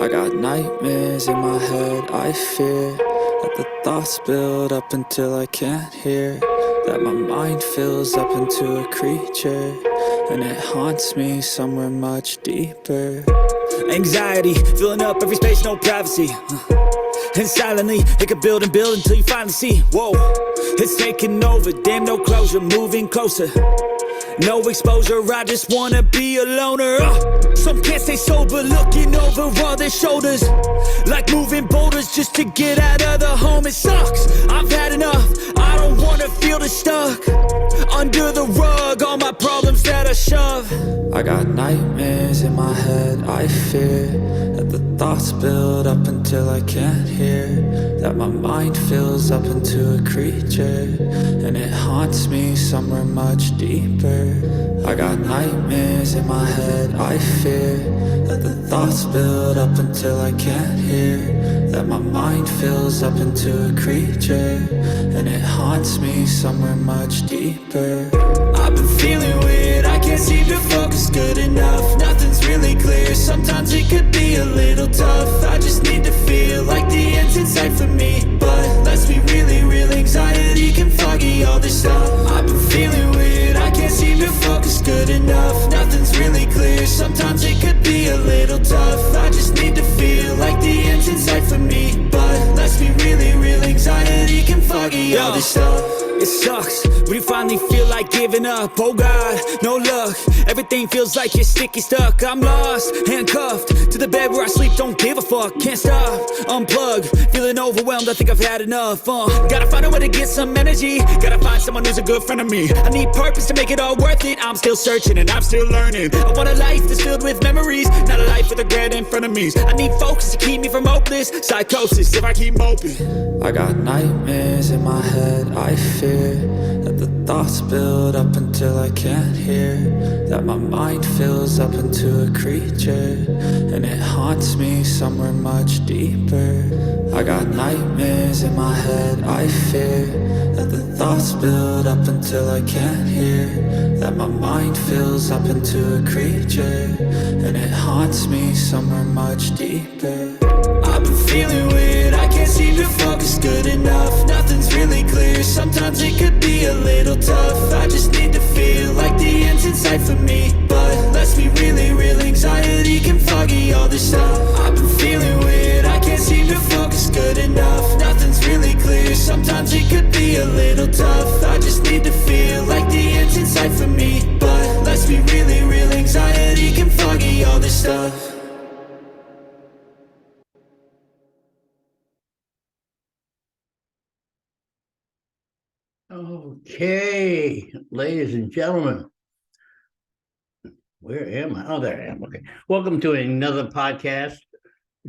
I got nightmares in my head, I fear that the thoughts build up until I can't hear, that my mind fills up into a creature, and it haunts me somewhere much deeper. Anxiety, filling up every space, no privacy. And silently, it could build and build until you finally see, whoa, it's taking over, damn no closure, moving closer. No exposure, I just wanna be a loner. Some can't stay sober, looking over all their shoulders, like moving boulders just to get out of the home. It sucks, I've had enough, I don't wanna feel the stuck under the rug, all my problems that I shove. I got nightmares in my head, I fear that the thoughts build up until I can't hear, that my mind fills up into a creature, and it haunts me somewhere much deeper. I got nightmares in my head, I fear that the thoughts build up until I can't hear, that my mind fills up into a creature, and it haunts me somewhere much deeper. I've been feeling weird, I can't seem to focus good enough, nothing's really clear, sometimes it could be a little tough. I just need to feel like the end's in sight for me, but let's be really real, anxiety can foggy all this stuff. I've been feeling weird, I can't seem to focus good enough, nothing's really clear, sometimes it could be a little tough. I just need to feel like the end's in sight for me, but let's be really real, anxiety can foggy all this stuff. It sucks when you finally feel like giving up. Oh God, no luck, everything feels like you're sticky stuck. I'm lost, handcuffed to the bed where I sleep, don't give a fuck. Can't stop, unplug, feeling overwhelmed, I think I've had enough. Gotta find a way to get some energy, gotta find someone who's a good friend of me. I need purpose to make it all worth it, I'm still searching and I'm still learning. I want a life that's filled with memories, not a life with regret and frenemies. I need focus to keep me from hopeless psychosis if I keep moping. I got nightmares in my head, I fear that the thoughts build up until I can't hear, that my mind fills up into a creature, and it haunts me somewhere much deeper. I got nightmares in my head, I fear that the thoughts build up until I can't hear, that my mind fills up into a creature, and it haunts me somewhere much deeper. I've been feeling weird, I can't seem to focus good enough, nothing's really clear, sometimes it could be a little tough. I just need to feel like the end's in sight for me, but let's be really real, anxiety can foggy all this stuff. I've been feeling weird, I can't seem to focus good enough, nothing's really clear, sometimes it could be a little tough. I just need to feel like the end's in sight for me, but let's be really real, anxiety can foggy all this stuff. Okay, ladies and gentlemen, where am I? Oh, there I am. Okay. Welcome to another podcast,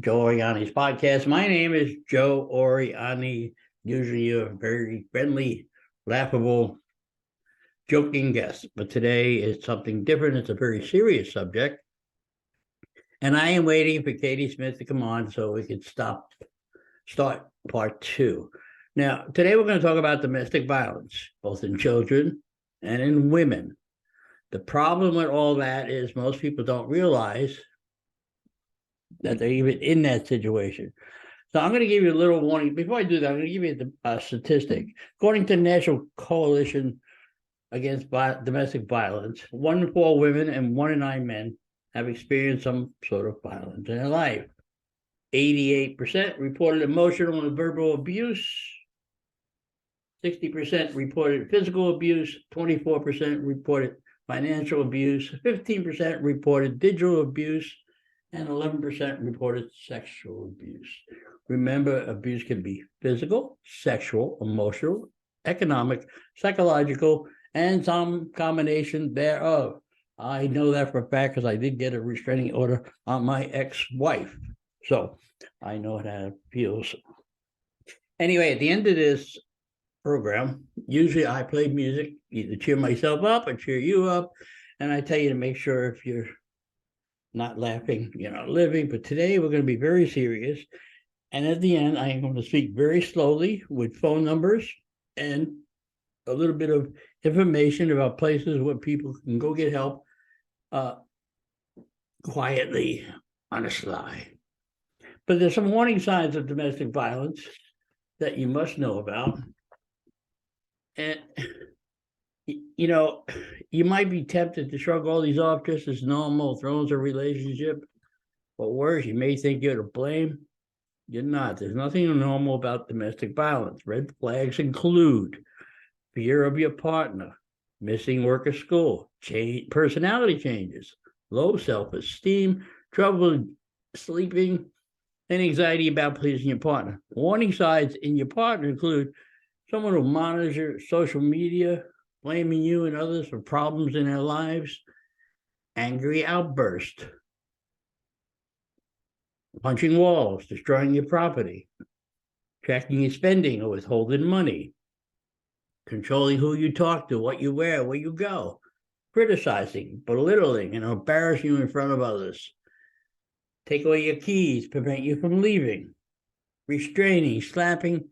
Joe Oriani's podcast. My name is Joe Oriani, usually a very friendly, laughable, joking guest, but today is something different. It's a very serious subject, and I am waiting for Katie Smith to come on so we can start part two. Now, today we're going to talk about domestic violence, both in children and in women. The problem with all that is most people don't realize that they're even in that situation. So I'm going to give you a little warning. Before I do that, I'm going to give you a statistic. According to the National Coalition Against Domestic Violence, 1 in 4 women and 1 in 9 men have experienced some sort of violence in their life. 88% reported emotional and verbal abuse. 60% reported physical abuse, 24% reported financial abuse, 15% reported digital abuse, and 11% reported sexual abuse. Remember, abuse can be physical, sexual, emotional, economic, psychological, and some combination thereof. I know that for a fact because I did get a restraining order on my ex-wife. So I know how it feels. Anyway, at the end of this program, usually I play music, either cheer myself up or cheer you up, and I tell you to make sure if you're not laughing, you're not living. But today we're going to be very serious, and at the end I am going to speak very slowly with phone numbers and a little bit of information about places where people can go get help quietly on a sly. But there's some warning signs of domestic violence that you must know about. And, you might be tempted to shrug all these off just as normal, thrones a relationship. But worse, you may think you're to blame. You're not. There's nothing normal about domestic violence. Red flags include fear of your partner, missing work or school, personality changes, low self-esteem, trouble sleeping, and anxiety about pleasing your partner. Warning signs in your partner include someone who monitors social media, blaming you and others for problems in their lives, angry outburst, punching walls, destroying your property, tracking your spending or withholding money, controlling who you talk to, what you wear, where you go, criticizing, belittling, and embarrassing you in front of others, take away your keys, prevent you from leaving, restraining, slapping,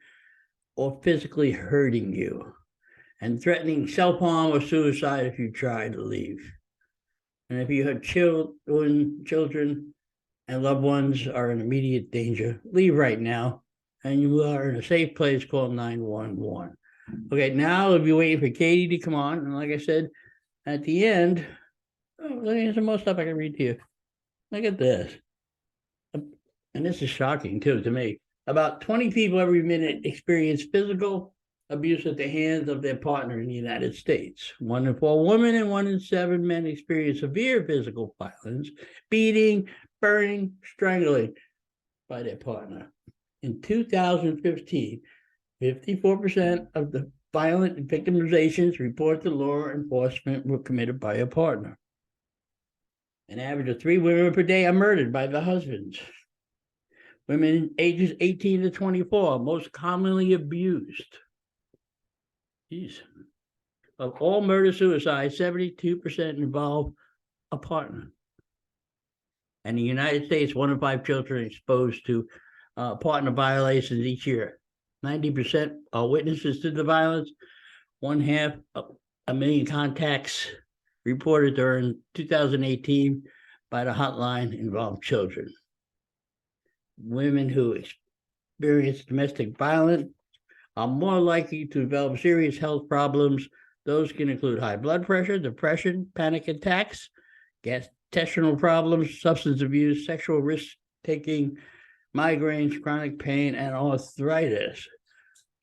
or physically hurting you, and threatening self-harm or suicide if you try to leave. And if you have children and loved ones are in immediate danger, leave right now, and you are in a safe place, call 911. Okay, now we'll be waiting for Katie to come on, and like I said, at the end, there's some more stuff I can read to you. Look at this. And this is shocking, too, to me. About 20 people every minute experience physical abuse at the hands of their partner in the United States. 1 in 4 women and 1 in 7 men experience severe physical violence, beating, burning, strangling by their partner. In 2015, 54% of the violent victimizations reported to law enforcement were committed by a partner. An average of 3 women per day are murdered by their husbands. Women ages 18 to 24 most commonly abused. Jeez. Of all murder-suicides, 72% involve a partner. And in the United States, 1 in 5 children are exposed to partner violations each year. 90% are witnesses to the violence. 500,000 contacts reported during 2018 by the hotline involved children. Women who experience domestic violence are more likely to develop serious health problems. Those can include high blood pressure, depression, panic attacks, gastrointestinal problems, substance abuse, sexual risk-taking, migraines, chronic pain, and arthritis.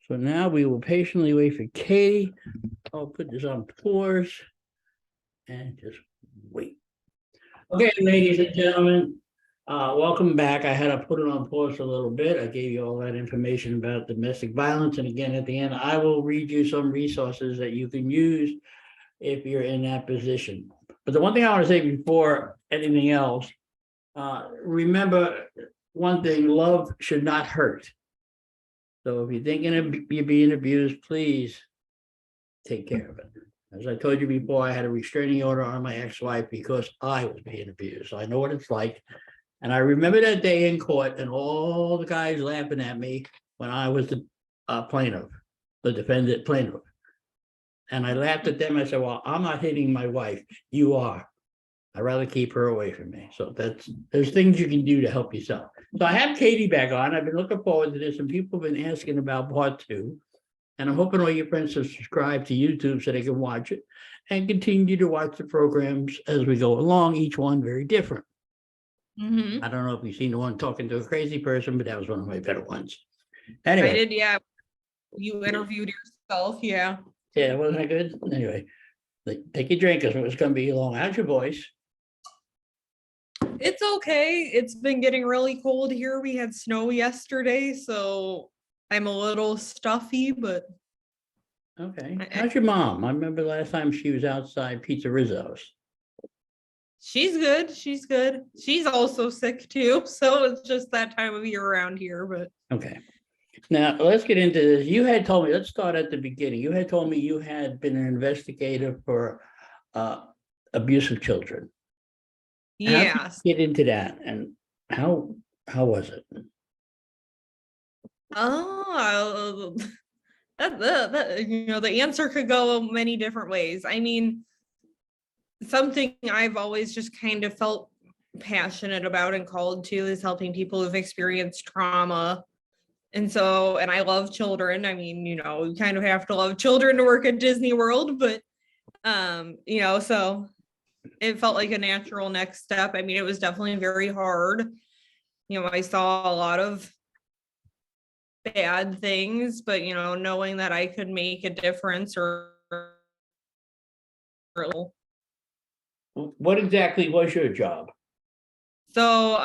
So now we will patiently wait for Katie. I'll put this on pause and just wait. Okay, ladies and gentlemen, welcome back. I had to put it on pause a little bit. I gave you all that information about domestic violence. And again, at the end, I will read you some resources that you can use if you're in that position. But the one thing I want to say before anything else, remember one thing, love should not hurt. So if you're thinking of you're being abused, please take care of it. As I told you before, I had a restraining order on my ex-wife because I was being abused. So I know what it's like. And I remember that day in court and all the guys laughing at me when I was the plaintiff, the defendant plaintiff. And I laughed at them. I said, well, I'm not hitting my wife. You are. I'd rather keep her away from me. So there's things you can do to help yourself. So I have Katie back on. I've been looking forward to this, and people have been asking about part 2. And I'm hoping all your friends subscribe to YouTube so they can watch it and continue to watch the programs as we go along, each one very different. I don't know if you've seen the one talking to a crazy person, but that was one of my better ones. Anyway. I did, yeah. You interviewed yourself, yeah. Yeah, wasn't that good? Anyway, take your drink because it's going to be long. How's your voice? It's okay. It's been getting really cold here. We had snow yesterday, so I'm a little stuffy, but. Okay. How's your mom? I remember last time she was outside Pizza Rizzo's. She's good. She's good. She's also sick too. So it's just that time of year around here, but. Okay. Now let's get into this. You had told me, let's start at the beginning. You had told me you had been an investigator for abuse of children. Yes. Get into that, and how was it? Oh, the answer could go many different ways. I mean, something I've always just kind of felt passionate about and called to is helping people who've experienced trauma. And so, and I love children. I mean, you know, you kind of have to love children to work at Disney World, but you know, so it felt like a natural next step. I mean, it was definitely very hard. You know, I saw a lot of bad things, but you know, knowing that I could make a difference or What exactly was your job? so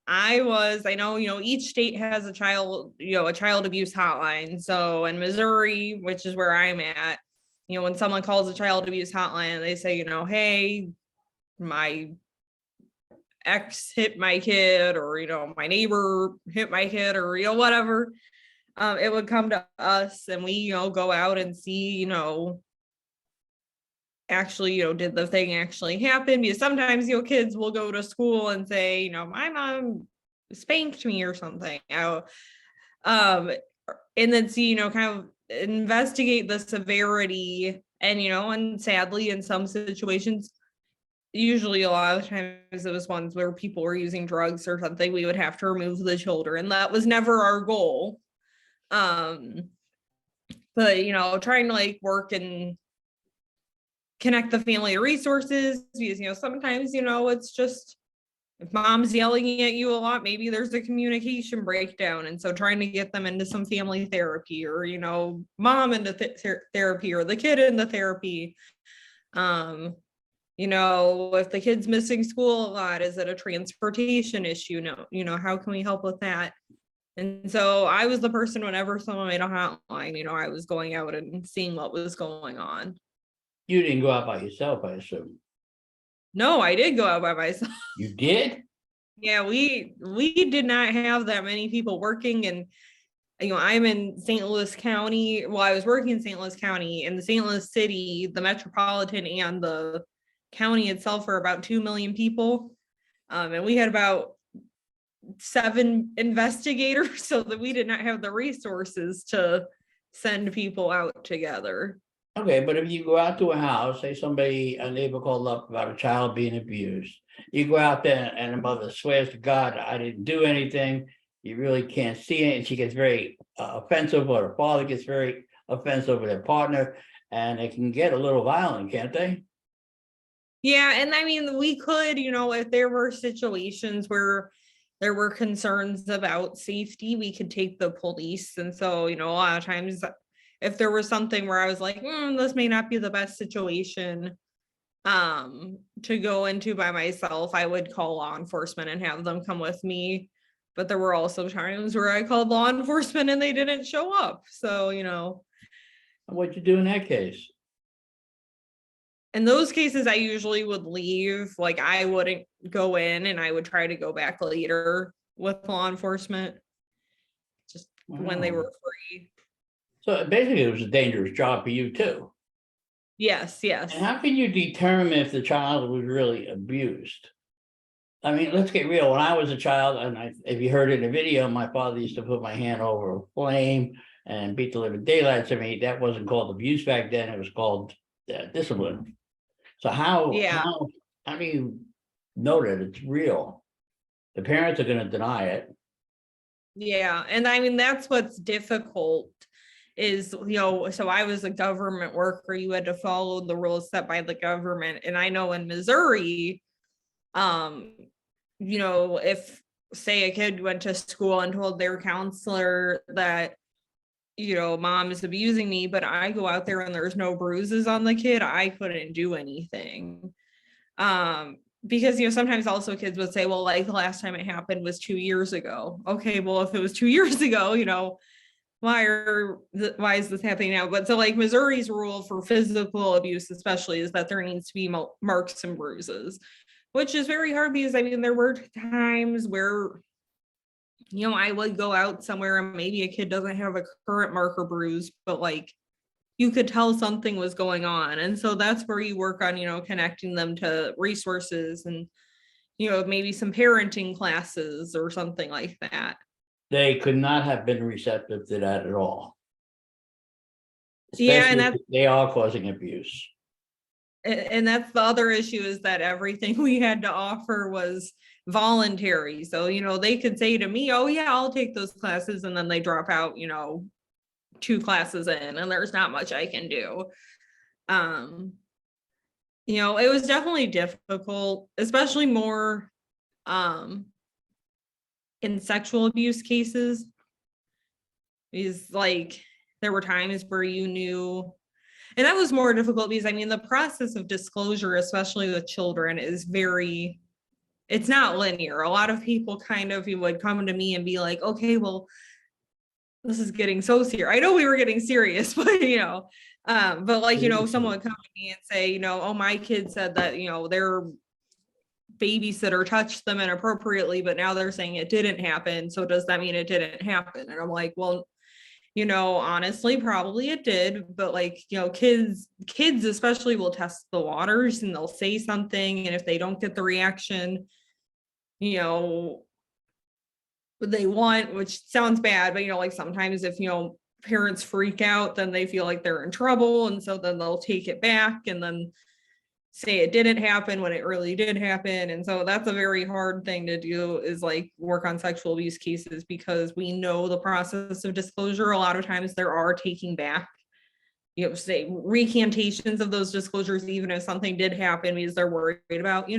I know, you know, each state has a child, you know, a child abuse hotline. So in Missouri, which is where I'm at, you know, when someone calls a child abuse hotline, they say, you know, hey, my ex hit my kid, or, you know, my neighbor hit my kid, or, you know, whatever. It would come to us and we, you know, go out and see, you know, actually, you know, did the thing actually happen? Because sometimes, you know, kids will go to school and say, you know, my mom spanked me or something. Um, and then see, you know, kind of investigate the severity. And, you know, and sadly, in some situations, usually a lot of times it was ones where people were using drugs or something, we would have to remove the children. That was never our goal. But, you know, trying to like work and connect the family to resources, because, you know, sometimes, you know, it's just if mom's yelling at you a lot, maybe there's a communication breakdown. And so trying to get them into some family therapy, or, you know, mom into therapy, or the kid into therapy. You know, if the kid's missing school a lot, is it a transportation issue? No, you know, how can we help with that? And so I was the person, whenever someone made a hotline, you know, I was going out and seeing what was going on. You didn't go out by yourself, I assume. No, I did go out by myself. You did? Yeah, we did not have that many people working. And you know, I'm in St. Louis County. Well, I was working in St. Louis County. In the St. Louis City, the metropolitan and the county itself are about 2 million people. And we had about 7 investigators, so that we did not have the resources to send people out together. Okay, but if you go out to a house, say a neighbor called up about a child being abused, you go out there and the mother swears to God, I didn't do anything. You really can't see it, and she gets very offensive, or the father gets very offensive with their partner, and it can get a little violent, can't they? Yeah, and I mean, we could, you know, if there were situations where there were concerns about safety, we could take the police. And so, you know, a lot of times if there was something where I was like, this may not be the best situation to go into by myself, I would call law enforcement and have them come with me. But there were also times where I called law enforcement and they didn't show up. So, you know, What'd you do in that case? in those cases, I usually would leave. Like, I wouldn't go in, and I would try to go back later with law enforcement, just when they Wow. were free. So basically, it was a dangerous job for you too. Yes, yes. And how can you determine if the child was really abused? I mean, let's get real. When I was a child, and if you heard in the video, my father used to put my hand over a flame and beat the living daylights of me. That wasn't called abuse back then. It was called discipline. So Yeah. how do you know that it's real? The parents are going to deny it. Yeah. And I mean, that's what's difficult is, you know, so I was a government worker. You had to follow the rules set by the government. And I know in Missouri, you know, if say a kid went to school and told their counselor that, you know, mom is abusing me, but I go out there and there's no bruises on the kid, I couldn't do anything. Because, you know, sometimes also kids would say, well, like the last time it happened was 2 years ago. Okay, well, if it was 2 years ago, you know, why is this happening now? But so like Missouri's rule for physical abuse, especially, is that there needs to be marks and bruises, which is very hard because I mean, there were times where, you know, I would go out somewhere and maybe a kid doesn't have a current mark or bruise, but like you could tell something was going on. And so that's where you work on, you know, connecting them to resources and, you know, maybe some parenting classes or something like that. They could not have been receptive to that at all. Yeah, and Especially that's if they are causing abuse. And that's the other issue, is that everything we had to offer was voluntary. So, they could say to me, oh yeah, I'll take those classes, and then they drop out, 2 classes in, and there's not much I can do. It was definitely difficult, especially more in sexual abuse cases. Because like there were times where you knew, and that was more difficult because the process of disclosure, especially with children, is it's not linear. A lot of people kind of would come to me and be like, okay, well, this is getting so serious. I know we were getting serious, but someone would come to me and say, oh, my kid said that, their babysitter touched them inappropriately, but now they're saying it didn't happen. So does that mean it didn't happen? And I'm like, well, honestly, probably it did, but kids especially will test the waters, and they'll say something, and if they don't get the reaction, they want, which sounds bad, but sometimes if parents freak out, then they feel like they're in trouble, and so then they'll take it back and then say it didn't happen when it really did happen. And so that's a very hard thing to do, is work on sexual abuse cases, because we know the process of disclosure, a lot of times there are taking back, say recantations of those disclosures, even if something did happen, because they're worried about,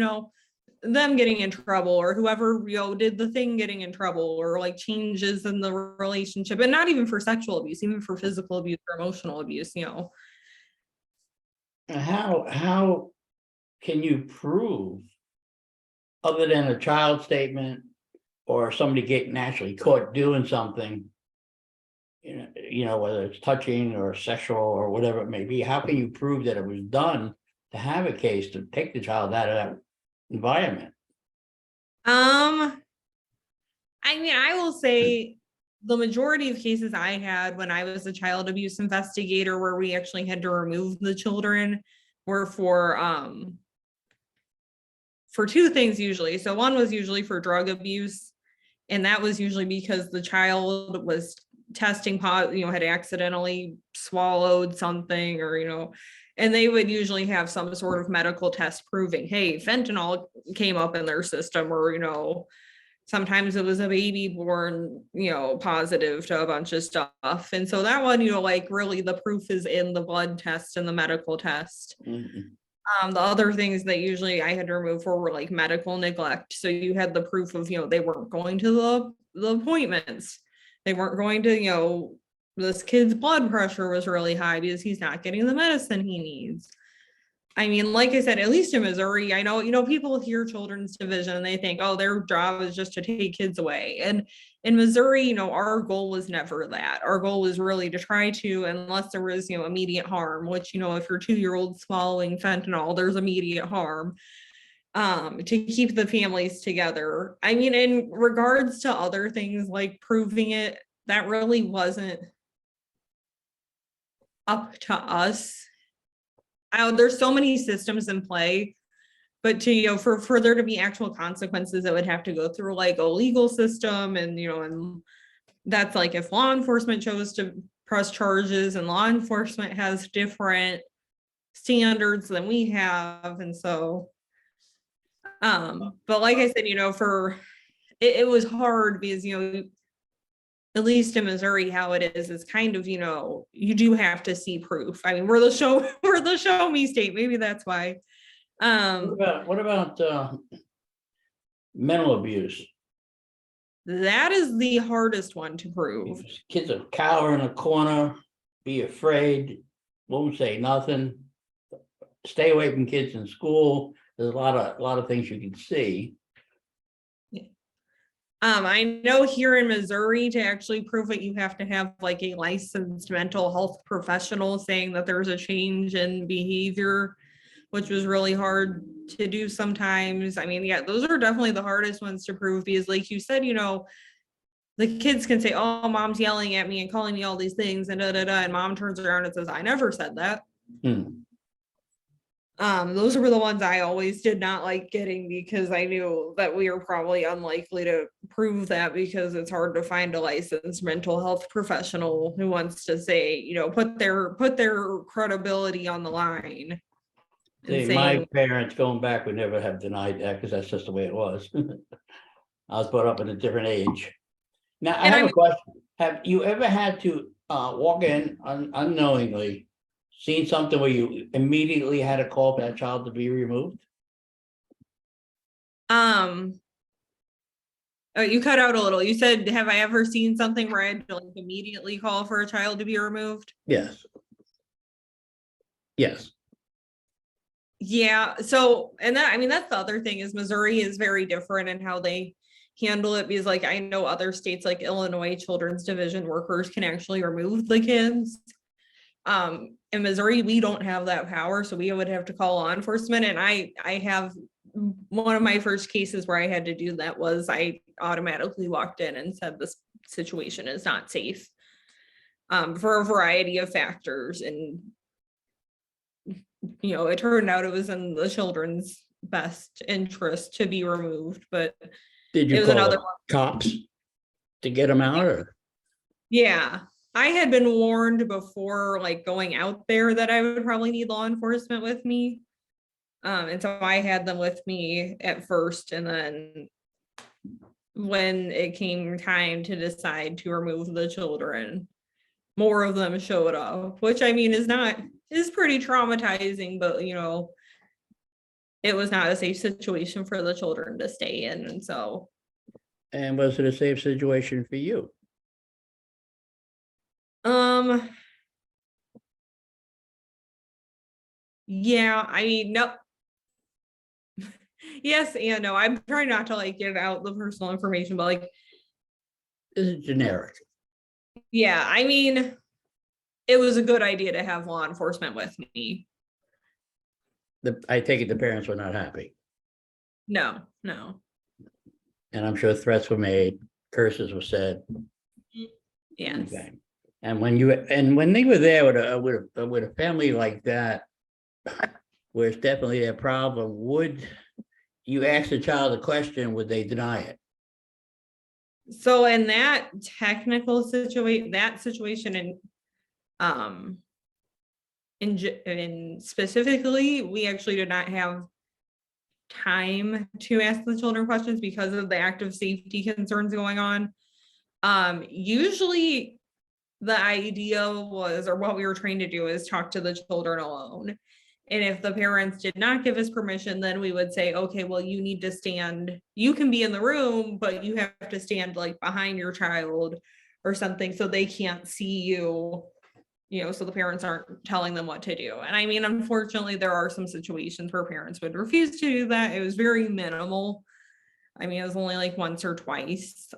them getting in trouble, or whoever, did the thing getting in trouble, or changes in the relationship. And not even for sexual abuse, even for physical abuse or emotional abuse. How can you prove, other than a child statement or somebody getting actually caught doing something, whether it's touching or sexual or whatever it may be, how can you prove that it was done to have a case to take the child out of that environment? I will say the majority of cases I had when I was a child abuse investigator, where we actually had to remove the children, were for 2 things usually. So one was usually for drug abuse, and that was usually because the child was testing positive, had accidentally swallowed something, or and they would usually have some sort of medical test proving, hey, fentanyl came up in their system, or sometimes it was a baby born, positive to a bunch of stuff. And so that one, really the proof is in the blood test and the medical test. Mm-hmm. The other things that usually I had to remove for were medical neglect. So you had the proof of, they weren't going to the appointments. They weren't going to, this kid's blood pressure was really high because he's not getting the medicine he needs. Like I said, at least in Missouri, I know, people hear children's division and they think, oh, their job is just to take kids away. And in Missouri, our goal was never that. Our goal was really to try to, unless there was, immediate harm, which, if your 2-year-old swallowing fentanyl, there's immediate harm, to keep the families together. In regards to other things like proving it, that really wasn't up to us. There's so many systems in play, but for there to be actual consequences, it would have to go through a legal system, and and that's if law enforcement chose to press charges, and law enforcement has different standards than we have. And so but like I said, it was hard because at least in Missouri, how it is kind of, you do have to see proof. We're the show me state. Maybe that's why. What about mental abuse? That is the hardest one to prove. Kids will cower in a corner, be afraid, won't say nothing. Stay away from kids in school. There's a lot of things you can see. I know here in Missouri, to actually prove it, you have to have a licensed mental health professional saying that there's a change in behavior, which was really hard to do sometimes. Yeah, those are definitely the hardest ones to prove, because like you said, the kids can say, oh, mom's yelling at me and calling me all these things and and mom turns around and says, I never said that. Those were the ones I always did not like getting, because I knew that we were probably unlikely to prove that, because it's hard to find a licensed mental health professional who wants to say, put their credibility on the line. and See, my saying, parents going back would never have denied that because that's just the way it was. I was brought up in a different age. Now, I and have I'm a question. Have you ever had to walk in unknowingly, seen something where you immediately had to call for that child to be removed? oh, you cut out a little. You said, have I ever seen something where I had to like immediately call for a child to be removed? Yes. Yes. Yeah, so and that I mean that's the other thing is Missouri is very different in how they handle it because like I know other states like Illinois children's division workers can actually remove the kids. In Missouri, we don't have that power, so we would have to call law enforcement. And I have one of my first cases where I had to do that was I automatically walked in and said this situation is not safe for a variety of factors. And it turned out it was in the children's best interest to be removed, but Did it you was call another the one. cops to get them out or? Yeah. I had been warned before like going out there that I would probably need law enforcement with me. And so I had them with me at first, and then when it came time to decide to remove the children, more of them showed up, which I mean is pretty traumatizing, but it was not a safe situation for the children to stay in. And so And was it a safe situation for you? yeah, I mean, no. Yes and no. I'm trying not to like give out the personal information, but like, This is generic. yeah, I mean, it was a good idea to have law enforcement with me. I take it the parents were not happy. No, no. And I'm sure threats were made, curses were said. Yes. Okay. And when they were there with a family like that, where it's definitely their problem, would you ask the child a question, would they deny it? So in that technical situation, in specifically, we actually did not have time to ask the children questions because of the active safety concerns going on. Usually the idea was, or what we were trained to do is talk to the children alone. And if the parents did not give us permission, then we would say, okay, well, you need to stand, you can be in the room, but you have to stand like behind your child or something so they can't see you, so the parents aren't telling them what to do. And I mean, unfortunately, there are some situations where parents would refuse to do that. It was very minimal. I mean, it was only like once or twice.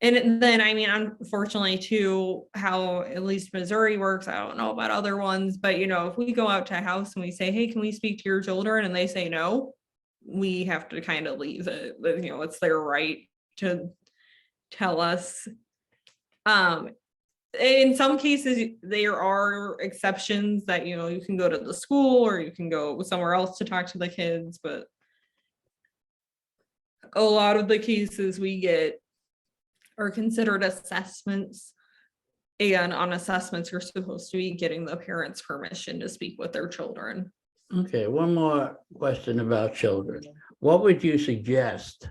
And then, I mean, unfortunately, too, how at least Missouri works, I don't know about other ones, but if we go out to a house and we say, hey, can we speak to your children? And they say no, we have to kind of leave it. It's their right to tell us. In some cases, there are exceptions that, you can go to the school or you can go somewhere else to talk to the kids, but a lot of the cases we get are considered assessments. And on assessments, you're supposed to be getting the parents' permission to speak with their children. Okay, one more question about children. What would you suggest?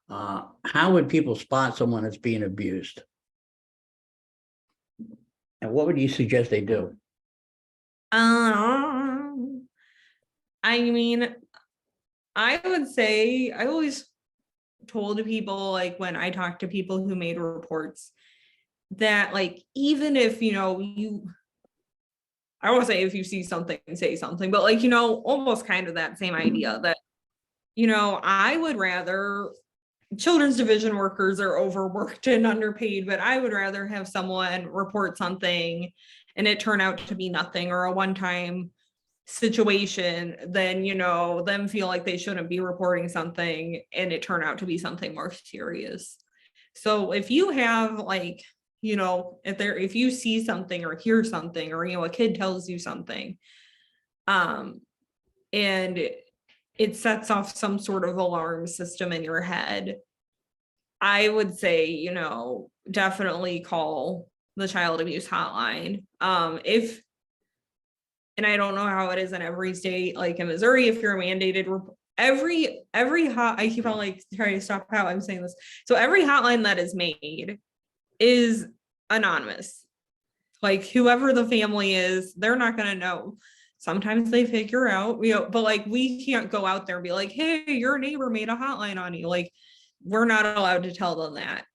How would people spot someone that's being abused? And what would you suggest they do? I mean, I would say I always told people, like when I talked to people who made reports, that like even if I won't say if you see something, say something, but like almost kind of that same idea that I would rather, children's division workers are overworked and underpaid, but I would rather have someone report something and it turn out to be nothing or a one-time situation than them feel like they shouldn't be reporting something and it turn out to be something more serious. So if you have like if you see something or hear something or a kid tells you something and it sets off some sort of alarm system in your head, I would say definitely call the child abuse hotline. If and I don't know how it is in every state, like in Missouri, if you're a mandated, every hot, I keep on like trying to stop how I'm saying this. So every hotline that is made is anonymous. Like whoever the family is, they're not going to know. Sometimes they figure out, but like we can't go out there and be like, hey, your neighbor made a hotline on you. Like we're not allowed to tell them that.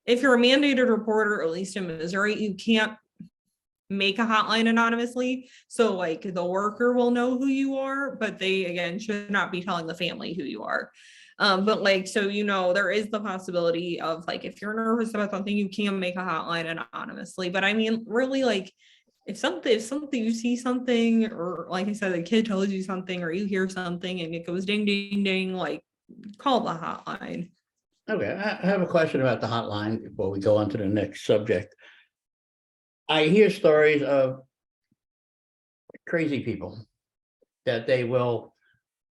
If you're a mandated reporter, at least in Missouri, you can't make a hotline anonymously. So like the worker will know who you are, but they again should not be telling the family who you are. But like, so, there is the possibility of like, if you're nervous about something, you can make a hotline anonymously. But I mean, really, like if something you see something, or like I said, the kid tells you something, or you hear something and it goes ding, ding, ding, like call the hotline. Okay, I have a question about the hotline before we go on to the next subject. I hear stories of crazy people that they will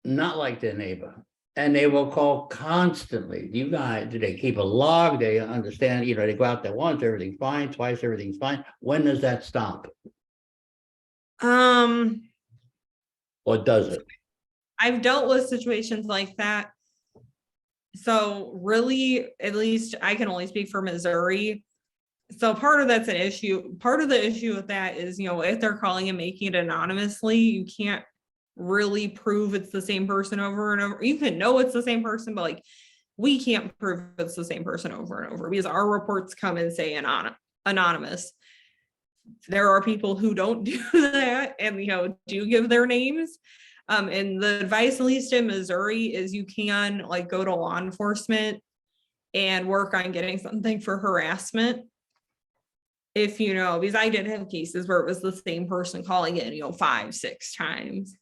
not like their neighbor, and they will call constantly. You guys, do they keep a log? They understand, they go out there once, everything's fine, twice, everything's fine. When does that stop? Or does it? I've dealt with situations like that. So really, at least I can only speak for Missouri. So part of that's an issue. Part of the issue with that is, if they're calling and making it anonymously, you can't really prove it's the same person over and over. You can know it's the same person, but like we can't prove it's the same person over and over because our reports come and say anonymous. There are people who don't do that and do give their names. And the advice, at least in Missouri, is you can like go to law enforcement and work on getting something for harassment. If because I did have cases where it was the same person calling in, 5-6 times.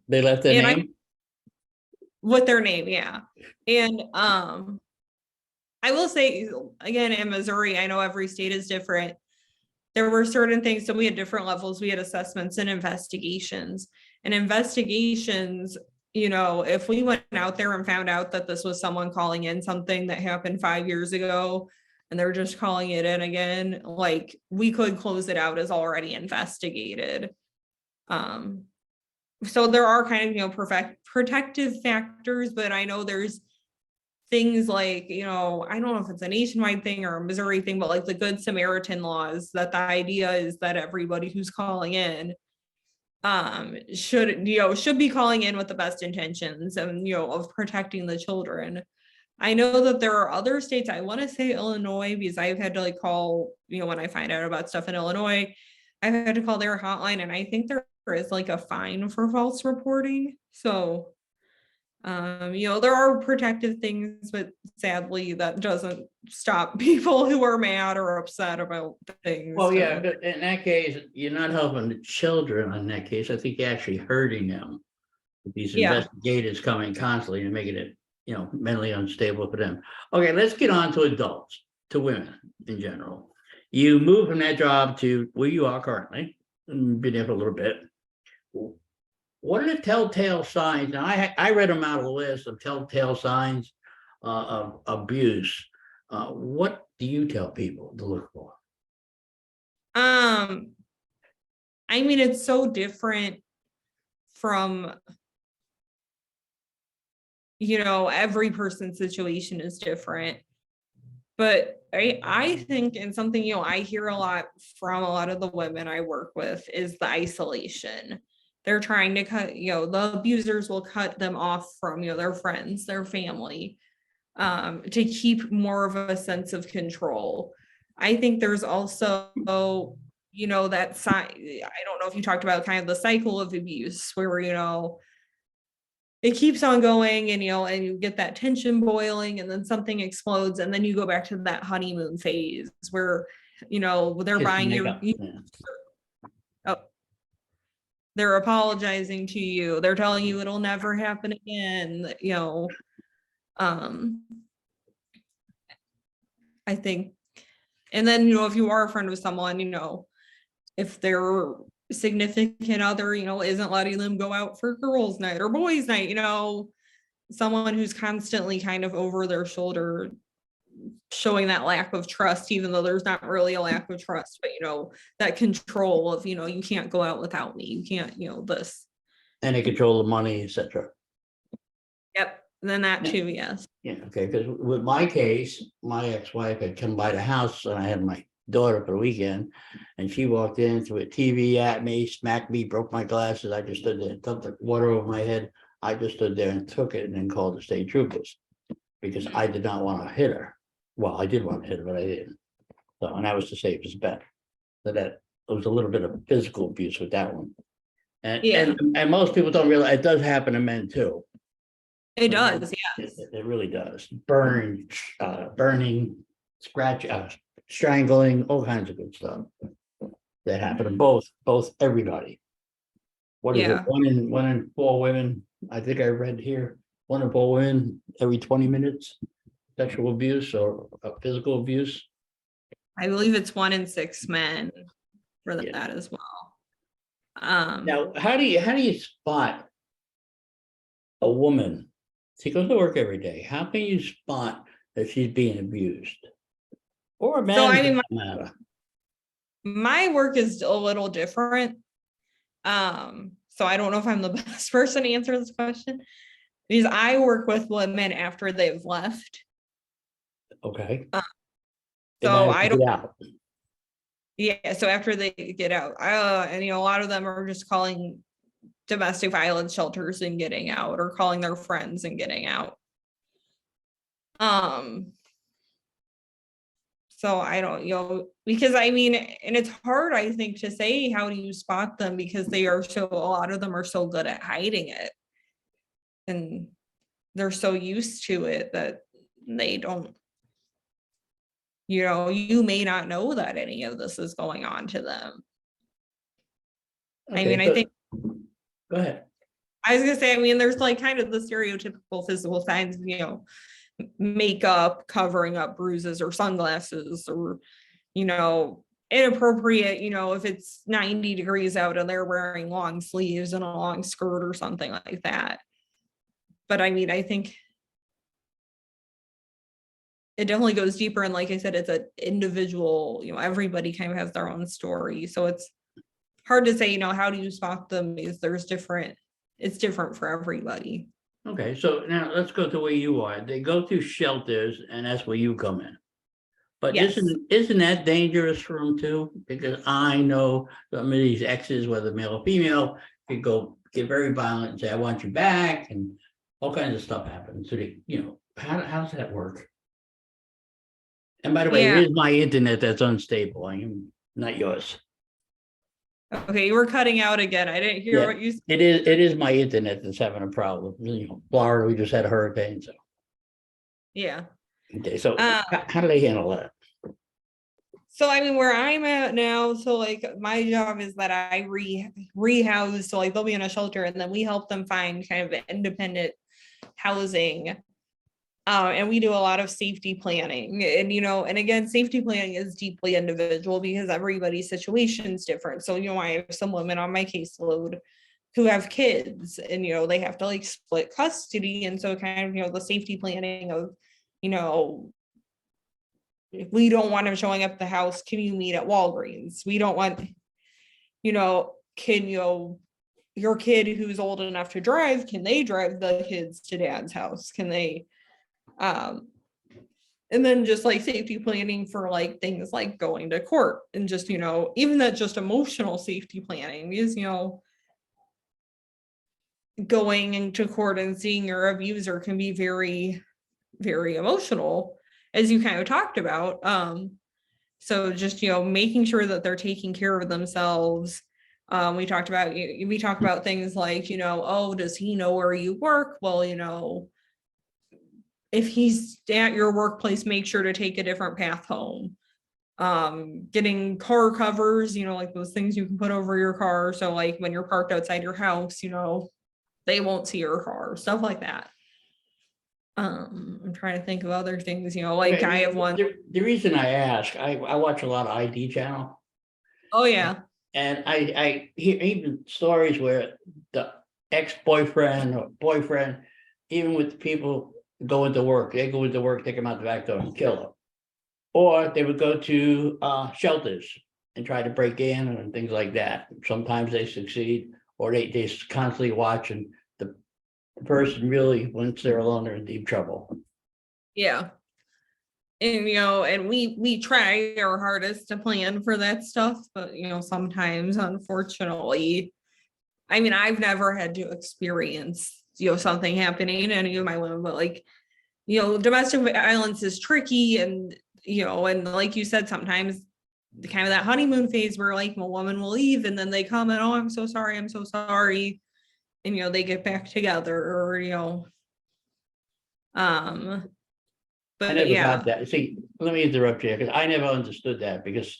They left their name? With their name, yeah. And I will say again, in Missouri, I know every state is different. There were certain things, so we had different levels. We had assessments and investigations. And investigations, if we went out there and found out that this was someone calling in something that happened 5 years ago, and they're just calling it in again, like we could close it out as already investigated. So there are kind of, protective factors, but I know there's things like, I don't know if it's a nationwide thing or a Missouri thing, but like the Good Samaritan laws, that the idea is that everybody who's calling in should be calling in with the best intentions and, of protecting the children. I know that there are other states, I want to say Illinois, because I've had to like call, when I find out about stuff in Illinois, I've had to call their hotline, and I think there is like a fine for false reporting. So, there are protective things, but sadly that doesn't stop people who are mad or upset about things. Well, yeah, but in that case, you're not helping the children in that case. I think you're actually hurting them. These investigators coming constantly and making it, mentally unstable for them. Okay, let's get on to adults, to women in general. You moved from that job to where you are currently, and been there for a little bit. What are the telltale signs? Now, I read them out of the list of telltale signs of abuse. What do you tell people to look for? I mean, it's so different from, every person's situation is different. But I think, and something, I hear a lot from a lot of the women I work with, is the isolation. They're trying to cut, the abusers will cut them off from, their friends, their family, to keep more of a sense of control. I think there's also, that side, I don't know if you talked about kind of the cycle of abuse where, it keeps on going and, and you get that tension boiling and then something explodes and then you go back to that honeymoon phase where, they're buying your, they're apologizing to you. They're telling you it'll never happen again. I think, and then, if you are a friend of someone, if their significant other, isn't letting them go out for girls' night or boys' night, someone who's constantly kind of over their shoulder showing that lack of trust, even though there's not really a lack of trust, but that control of, you can't go out without me. You can't, this. And they control the money, etc. Yep. And then that Yeah. too, yes. Yeah, okay, because with my case, my ex-wife had come by the house and I had my daughter for the weekend. And she walked in, threw a TV at me, smacked me, broke my glasses. I just stood there, dumped the water over my head. I just stood there and took it and then called the state troopers. Because I did not want to hit her. Well, I did want to hit her, but I didn't. So, and that was the safest bet. So that there was a little bit of physical abuse with that one. And Yeah. and most people don't realize it does happen to men too. It does, yes. It really does. Burning, scratch, strangling, all kinds of good stuff. That happen to both everybody. What is Yeah. it? One in 4 women, I think I read here, 1 in 4 women every 20 minutes. Sexual abuse or physical abuse. I believe it's 1 in 6 men for Yeah. that as well. Now, how do you spot a woman? She goes to work every day. How can you spot that she's being abused? Or a man, So, I for mean, that matter? my work is a little different. So I don't know if I'm the best person to answer this question, because I work with women after they've left. Okay. They So manage to I get don't, out. yeah, so after they get out, and a lot of them are just calling domestic violence shelters and getting out, or calling their friends and getting out. So I don't, because I mean, and it's hard, I think, to say how do you spot them, because a lot of them are so good at hiding it. And they're so used to it that they don't, you may not know that any of this is going on to them. I mean, I think, Go ahead. I was gonna say, I mean, there's like kind of the stereotypical physical signs, makeup covering up bruises or sunglasses, or, inappropriate, if it's 90 degrees out and they're wearing long sleeves and a long skirt or something like that. But I mean, I think it definitely goes deeper. And like I said, it's an individual, everybody kind of has their own story. So it's hard to say, how do you spot them, because it's different for everybody. Okay, so now let's go to where you are. They go to shelters and that's where you come in. But Yes. isn't that dangerous for them too? Because I know some of these exes, whether male or female, could get very violent and say, I want you back, and all kinds of stuff happens. So how does that work? And by the way, Yeah. it is my internet that's unstable. I am not yours. Okay, you were cutting out again. I didn't hear Yeah. what you said. It is my internet that's having a problem. Florida, we just had a hurricane, so. Yeah. Okay, so how do they handle that? So I mean, where I'm at now, so like my job is that I rehouse, so like they'll be in a shelter and then we help them find kind of independent housing. And we do a lot of safety planning, and and again, safety planning is deeply individual because everybody's situation is different. So I have some women on my caseload who have kids, and they have to like split custody, and so kind of the safety planning of if we don't want him showing up at the house, can you meet at Walgreens? We don't want, can your kid who's old enough to drive, can they drive the kids to dad's house? Can they, and then just like safety planning for like things like going to court, and just, even that just emotional safety planning is, going into court and seeing your abuser can be very, very emotional, as you kind of talked about. So just, making sure that they're taking care of themselves. We talk about things like, oh, does he know where you work? Well, if he's at your workplace, make sure to take a different path home. Getting car covers, like those things you can put over your car. So like when you're parked outside your house, they won't see your car, stuff like that. I'm trying to think of other things, like Okay, I have one. The reason I ask, I watch a lot of ID channel. Oh yeah. And I hear even stories where the ex-boyfriend or boyfriend, even with the people go into work. They go into work, take them out the back door and kill them. Or they would go to shelters and try to break in and things like that. Sometimes they succeed, or they just constantly watch, and the person really, once they're alone, they're in deep trouble. Yeah. And and we try our hardest to plan for that stuff, but sometimes, unfortunately, I mean, I've never had to experience something happening to any of my women, but like domestic violence is tricky, and and like you said, sometimes the kind of that honeymoon phase where like a woman will leave and then they come and, oh, I'm so sorry, and they get back together, or I but never yeah. got that. See, let me interrupt you, because I never understood that, because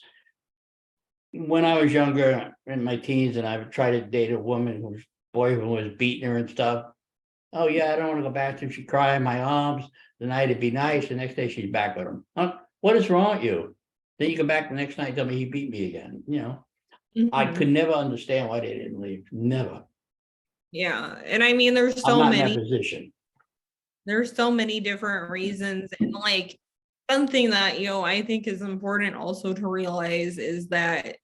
when I was younger, in my teens, and I would try to date a woman whose boyfriend was beating her and stuff. Oh yeah, I don't want to go back to her. She'd cry in my arms. The night it'd be nice. The next day she's back with him. Huh? What is wrong with you? Then you come back the next night and tell me he beat me again. I Mhm. could never understand why they didn't leave. Never. Yeah, and I mean, there's I'm so not in many that position. there's so many different reasons, and like something that I think is important also to realize is that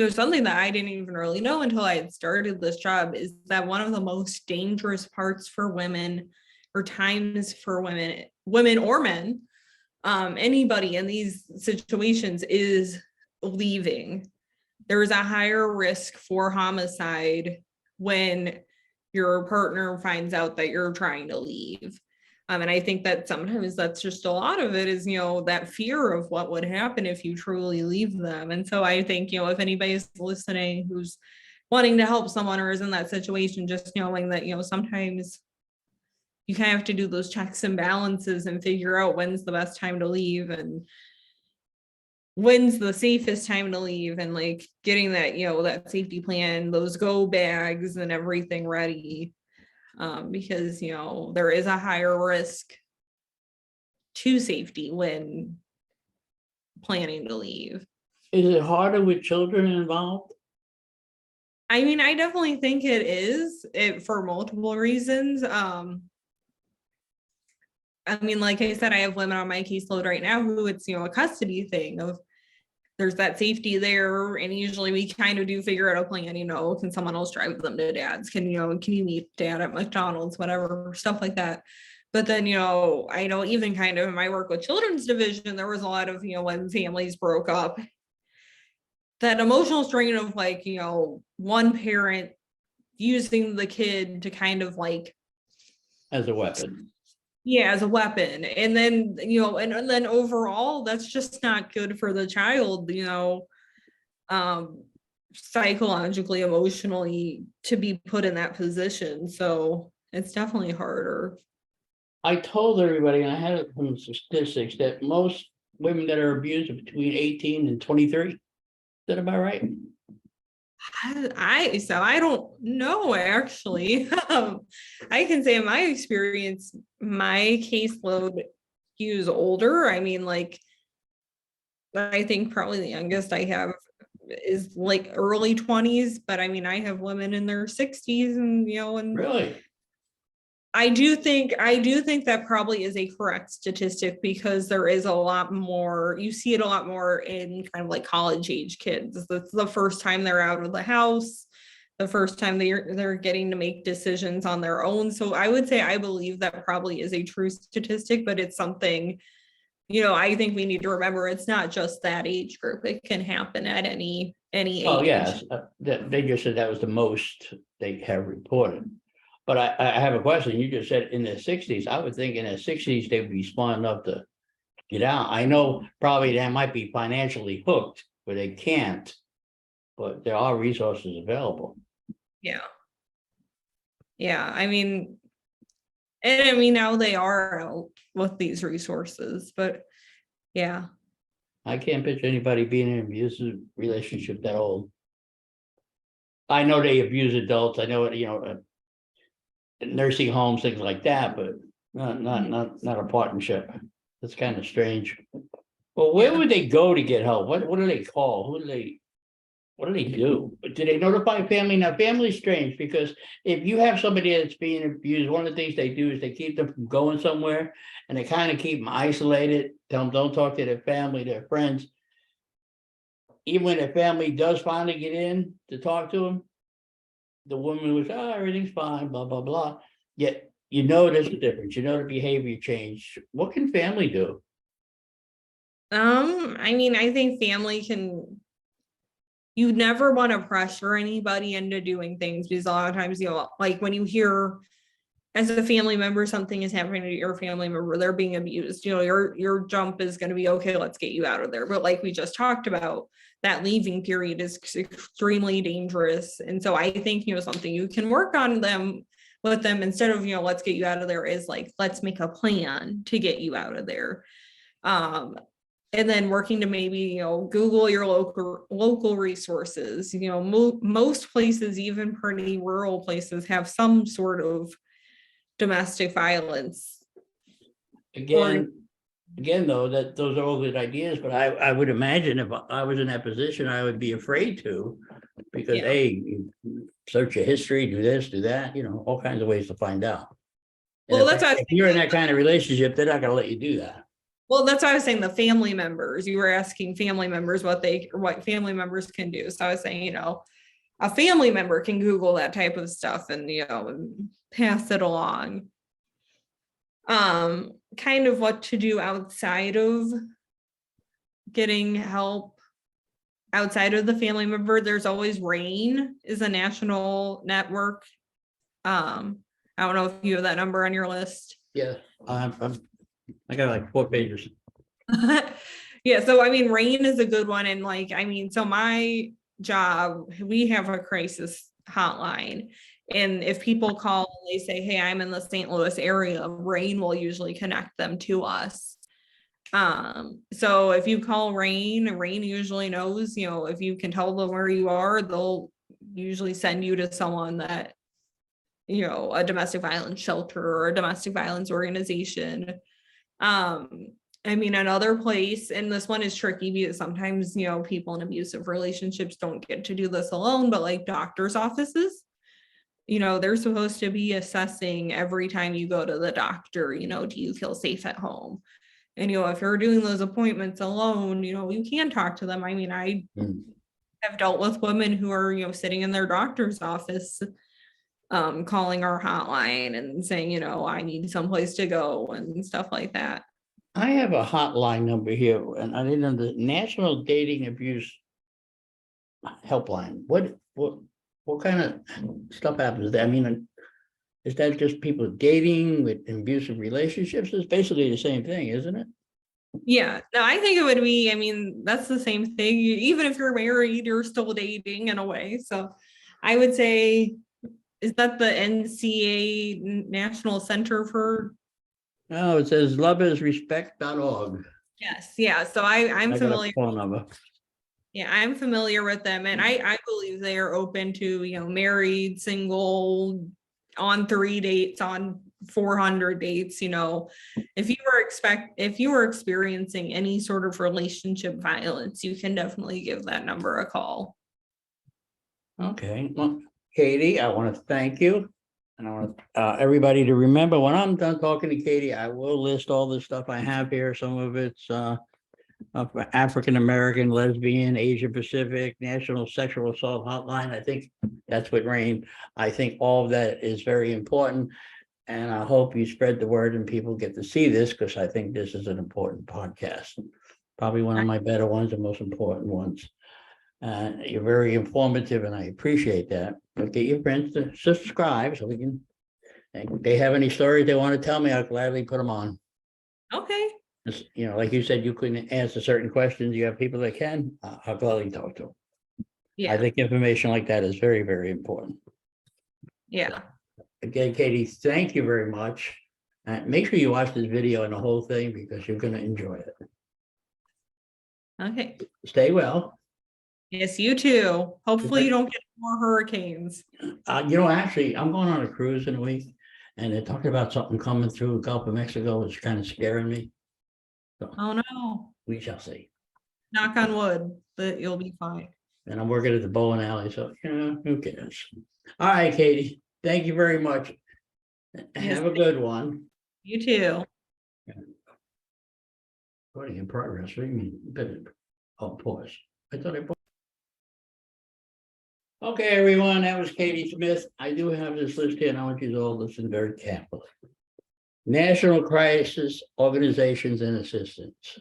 something that I didn't even really know until I had started this job is that one of the most dangerous parts for women, or times for women or men, anybody in these situations, is leaving. There is a higher risk for homicide when your partner finds out that you're trying to leave. And I think that sometimes that's just a lot of it is, that fear of what would happen if you truly leave them. And so I think, if anybody's listening who's wanting to help someone or is in that situation, just knowing that, sometimes you kind of have to do those checks and balances and figure out when's the best time to leave and when's the safest time to leave, and like getting that, that safety plan, those go bags and everything ready. Because there is a higher risk to safety when planning to leave. Is it harder with children involved? I mean, I definitely think it is, for multiple reasons. I mean, like I said, I have women on my caseload right now who it's a custody thing of, there's that safety there, and usually we kind of do figure out a plan. Can someone else drive them to dad's? Can you meet dad at McDonald's, whatever, stuff like that. But then I know even kind of in my work with children's division, there was a lot of when families broke up, that emotional strain of like one parent using the kid to kind of like, As a weapon. yeah, as a weapon. And then and then overall that's just not good for the child, psychologically, emotionally, to be put in that position. So it's definitely harder. I told everybody, and I had it from statistics, that most women that are abused are between 18 and 23. Is that about right? I don't know, actually. I can say in my experience, my caseload skews older. I mean, like, I think probably the youngest I have is like early 20s, but I mean, I have women in their 60s, and and Really? I do think that probably is a correct statistic, because there is a lot more, you see it a lot more in kind of like college age kids. That's the first time they're out of the house, the first time they're getting to make decisions on their own. So I would say I believe that probably is a true statistic, but it's something, I think we need to remember it's not just that age group. It can happen at any Oh, age. yes, they just said that was the most they have reported. But I have a question. You just said in the 60s. I would think in the 60s they would be smart enough to get out. I know probably they might be financially hooked where they can't, but there are resources available. Yeah. Yeah. I mean, and I mean, now they are out with these resources, but yeah. I can't picture anybody being in an abusive relationship that old. I know they abuse adults. I know, nursing homes, things like that, but not a partnership. That's kind of strange. Well, where Yeah. would they go to get help? What do they call? Who do they? What do they do? Do they notify family? Now, family's strange because if you have somebody that's being abused, one of the things they do is they keep them from going somewhere and they kind of keep them isolated, tell them don't talk to their family, their friends. Even when their family does finally get in to talk to them, the woman was, oh, everything's fine, blah, blah, blah. Yet, you know, there's a difference. You know, the behavior change. What can family do? I mean, I think family can, you never want to pressure anybody into doing things because a lot of times, you know, like when you hear as a family member, something is happening to your family member, they're being abused, you know, your jump is going to be, okay, let's get you out of there. But like we just talked about, that leaving period is extremely dangerous. And so I think, you know, something you can work on them with them instead of, you know, let's get you out of there is like, let's make a plan to get you out of there. And then working to maybe, you know, Google your local resources, you know, most places, even pretty rural places, have some sort of domestic violence. Again, though, that those are all good ideas, but I would imagine if I was in that position, I would be afraid to. Because Yeah. hey, you search your history, do this, do that, you know, all kinds of ways to find out. And Well, if that's what I was if you're in that kind of relationship, they're not gonna let you do that. Well, that's why I was saying the family members. You were asking family members what family members can do. So I was saying, you know, a family member can Google that type of stuff and, you know, and pass it along. Kind of what to do outside of getting help outside of the family member. There's always RAIN is a national network. I don't know if you have that number on your list. Yeah, I got like 4 pages. Yeah, so I mean, RAIN is a good one. And like, I mean, so my job, we have a crisis hotline. And if people call, they say, hey, I'm in the St. Louis area, RAIN will usually connect them to us. So if you call RAIN usually knows, you know, if you can tell them where you are, they'll usually send you to someone that, you know, a domestic violence shelter or a domestic violence organization. I mean, another place, and this one is tricky because sometimes, you know, people in abusive relationships don't get to do this alone, but like doctor's offices, you know, they're supposed to be assessing every time you go to the doctor, you know, do you feel safe at home? And, you know, if you're doing those appointments alone, you know, you can talk to them. I mean, I have dealt with women who are, you know, sitting in their doctor's office, calling our hotline and saying, you know, I need someplace to go and stuff like that. I have a hotline number here, and I didn't know the National Dating Abuse Helpline. What kind of stuff happens there? I mean, is that just people dating with abusive relationships? It's basically the same thing, isn't it? Yeah, no, I think it would be, I mean, that's the same thing. Even if you're married, you're still dating in a way. So I would say, is that the NCA National Center for? No, it says loveisrespect.org. Yes, yeah. So I'm I got a familiar. phone number. Yeah, I'm familiar with them, and I believe they are open to, you know, married, single, on 3 dates, on 400 dates. You know, if you were experiencing any sort of relationship violence, you can definitely give that number a call. Okay, well, Katie, I want to thank you. And I want everybody to remember, when I'm done talking to Katie, I will list all the stuff I have here. Some of it's African American, lesbian, Asia Pacific, National Sexual Assault Hotline. I think that's what RAIN. I think all of that is very important. And I hope you spread the word and people get to see this, because I think this is an important podcast. Probably one of my better ones, the most important ones. You're very informative and I appreciate that. But get your friends to subscribe so we can, if they have any stories they want to tell me, I'll gladly put them on. Okay. You know, like you said, you couldn't answer certain questions. You have people that can, I'll gladly talk to them. Yeah. I think information like that is very, very important. Yeah. Again, Katie, thank you very much. Make sure you watch this video and the whole thing because you're going to enjoy it. Okay. Stay well. Yes, you too. Hopefully you don't get more hurricanes. You know, actually, I'm going on a cruise in a week and they're talking about something coming through the Gulf of Mexico. It's kind of scaring me. So Oh no. we shall see. Knock on wood that you'll be fine. And I'm working at the bowling alley, so who cares? All right, Katie, thank you very much. Have a good one. You too. Recording in progress. What do you mean? Oh, pause. I thought I paused. Okay, everyone, that was Katie Smith. I do have this list here, and I want you to all listen very carefully. National Crisis Organizations and Assistance.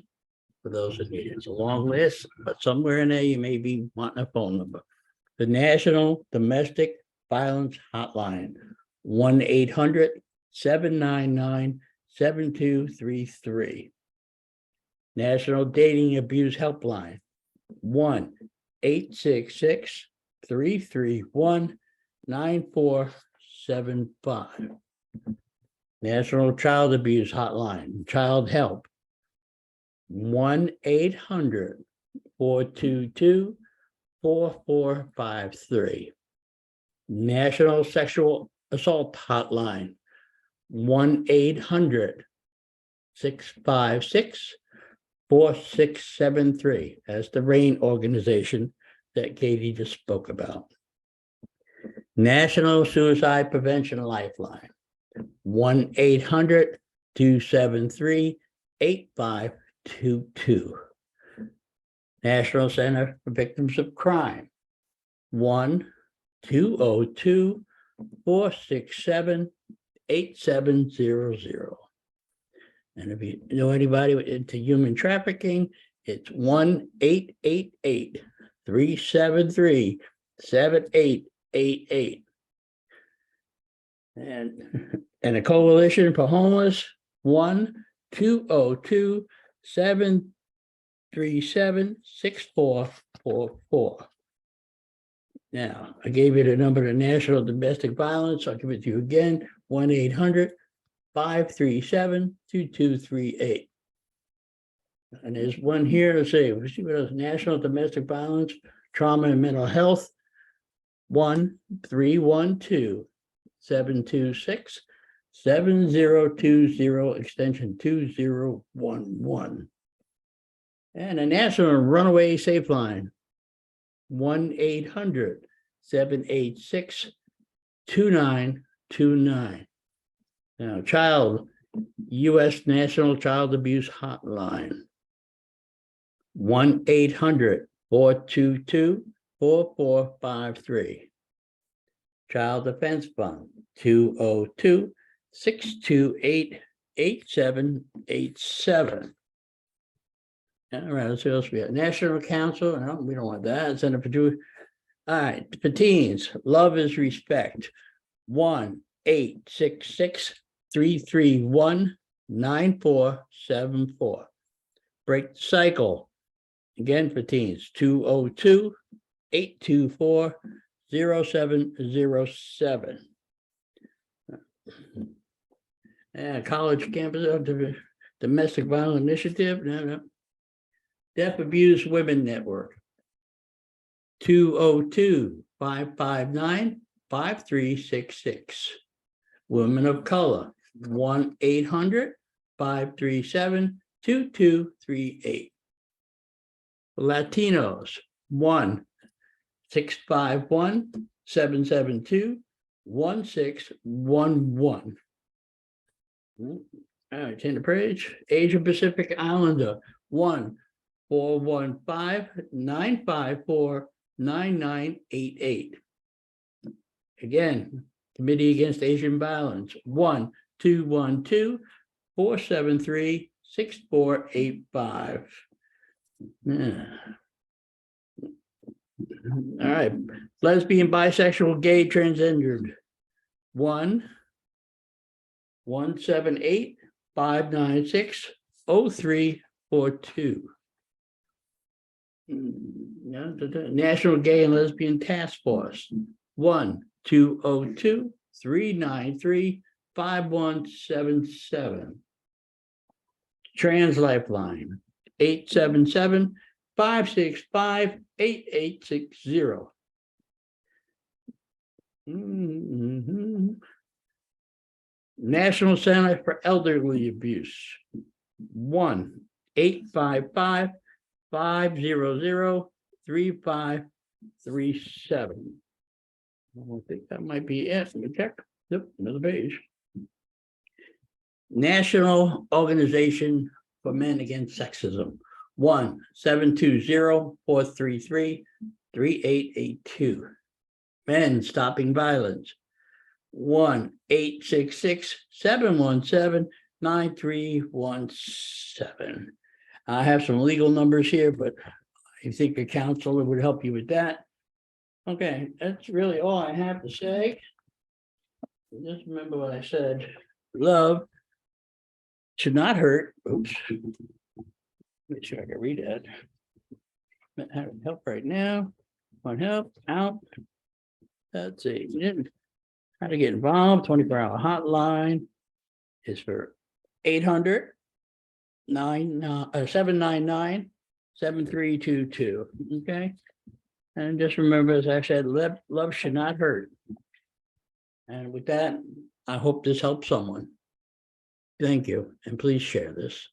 For those of you, it's a long list, but somewhere in there you may be wanting a phone number. The National Domestic Violence Hotline, 1-800-799-7233. National Dating Abuse Helpline, 1-866-331-9475. National Child Abuse Hotline, Child Help, 1-800-422-4453. National Sexual Assault Hotline, 1-800-656-4673. That's the RAIN organization that Katie just spoke about. National Suicide Prevention Lifeline, 1-800-273-8522. National Center for Victims of Crime, 1-202-467-8700. And if you know anybody into human trafficking, it's 1-888-373-7888. And a Coalition for Homeless, 1-202-737-6444. Now, I gave you the number to National Domestic Violence. I'll give it to you again, 1-800-537-2238. And there's one here to say, we see what else, National Domestic Violence, Trauma and Mental Health, 1-312-726-7020, extension 2011. And a National Runaway Safe Line, 1-800-786-2929. Now, U.S. National Child Abuse Hotline, 1-800-422-4453. Child Defense Fund, 202-628-8787. All right, let's see what else we got. National Council, no, we don't want that. Center for All right, for teens, Love is Respect, 1-866-331-9474. Break the Cycle, again for teens, 202-824-0707. And College Campus Domestic Violence Initiative, no. Deaf Abused Women Network, 202-559-5366. Women of Color, 1-800-537-2238. Latinos, 1-651-772-1611. All right, turn the page. Asia Pacific Islander, 1-415-954-9988. Again, Committee Against Asian Violence, 1-212-473-6485. All right, lesbian, bisexual, gay, transgendered, 1-178-596-0342. National Gay and Lesbian Task Force, 1-202-393-5177. Trans Lifeline, 877-565-8860. National Center for Elderly Abuse, 1-855-500-3555. 437. I think that might be it. Let me check. Yep, another page. National Organization for Men Against Sexism. 1-720-433-3882. Men Stopping Violence. 1-866-717-9317. I have some legal numbers here, but I think a counselor would help you with that. Okay, that's really all I have to say. Just remember what I said. Love should not hurt. Oops. Make sure I can read that. Having help right now. Want help out. Let's see. How to get involved. 24-hour hotline is for 800-799-7322. Okay. And just remember, as I said, love should not hurt. And with that, I hope this helps someone. Thank you, and please share this.